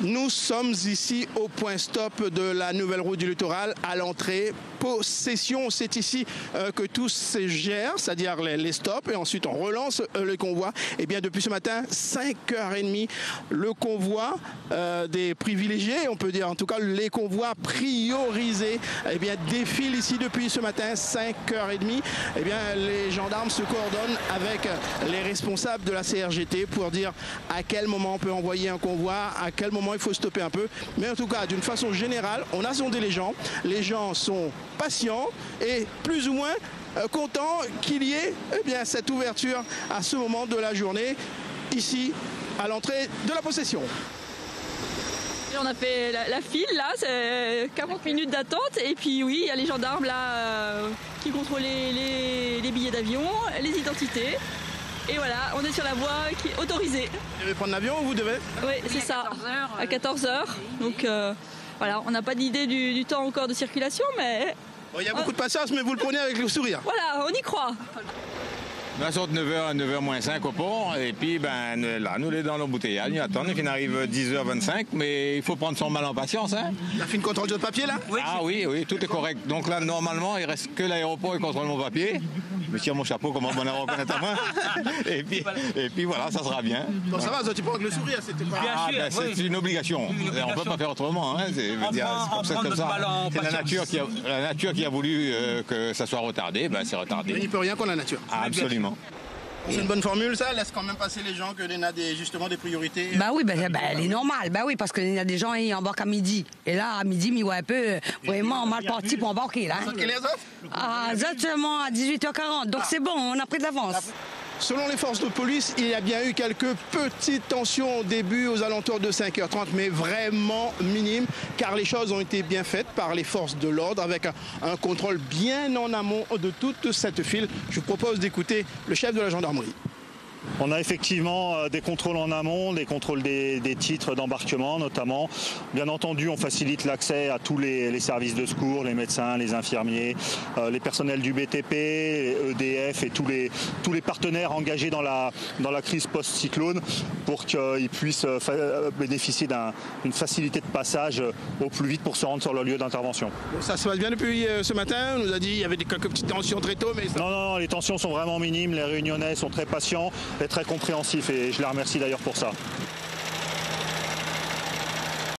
Nous sommes ici au point stop de la nouvelle route du littoral à l'entrée Possession. C'est ici que tout se gère, c'est-à-dire les stops et ensuite on relance le convoi. Et bien depuis ce matin, 5h30, le convoi des privilégiés, on peut dire en tout cas les convois priorisés, eh bien défilent ici depuis ce matin, 5h30. Eh bien les gendarmes se coordonnent avec les responsables de la CRGT pour dire à quel moment on peut envoyer un convoi, à quel moment il faut stopper un peu. Mais en tout cas, d'une façon générale, on a sondé les gens sont patients et plus ou moins contents qu'il y ait cette ouverture à ce moment de la journée, ici à l'entrée de la Possession. On a fait la file là, c'est 40 minutes d'attente et puis oui, il y a les gendarmes là qui contrôlent les billets d'avion, les identités. Et voilà, on est sur la voie qui est autorisée. Vous devez prendre l'avion ou vous devez? Oui, c'est ça, à 14h. Donc voilà, on n'a pas d'idée du temps encore de circulation, mais... Bon, il y a beaucoup de patience, mais vous le prenez avec le sourire. Voilà, on y croit. On sort de 9h à 9h moins 5 au pont, et puis là, nous les dans l'embouteillage, on attend, il arrive 10h25, mais il faut prendre son mal en patience. Hein. Il a fait une contrôle de papier là? Oui. Ah oui, tout est correct. Donc là, normalement, il reste que l'aéroport qui contrôle mon papier. Je tire mon chapeau, comment on a reconnaître à moi. Et puis voilà, ça sera bien. Bon, ça va, tu prends avec le sourire, c'était pas... C'est une obligation. On ne peut pas faire autrement. Hein. C'est comme ça. C'est la nature qui a voulu que ça soit retardé, c'est retardé. Mais il ne peut rien contre la nature. Absolument. C'est une bonne formule, ça laisse quand même passer les gens, qu'il y a justement des priorités. Bah oui, elle est normale. Bah oui, parce qu'il y a des gens qui embarquent à midi. Et là, à midi, ils voient un peu vraiment mal parti pour embarquer. Là, hein. Les autres Exactement, à 18h40. Donc c'est bon, on a pris de l'avance. Selon les forces de police, il y a bien eu quelques petites tensions au début, aux alentours de 5h30, mais vraiment minimes, car les choses ont été bien faites par les forces de l'ordre, avec un contrôle bien en amont de toute cette file. Je vous propose d'écouter le chef de la gendarmerie. On a effectivement des contrôles en amont, des contrôles des titres d'embarquement notamment. Bien entendu, on facilite l'accès à tous les services de secours, les médecins, les infirmiers, les personnels du BTP, EDF et tous les partenaires engagés dans la crise post-cyclone pour qu'ils puissent bénéficier d'une facilité de passage au plus vite pour se rendre sur leur lieu d'intervention. Ça se passe bien depuis ce matin? On nous a dit qu'il y avait quelques petites tensions très tôt. Mais ça... Non, les tensions sont vraiment minimes. Les Réunionnais sont très patients et très compréhensifs et je les remercie d'ailleurs pour ça.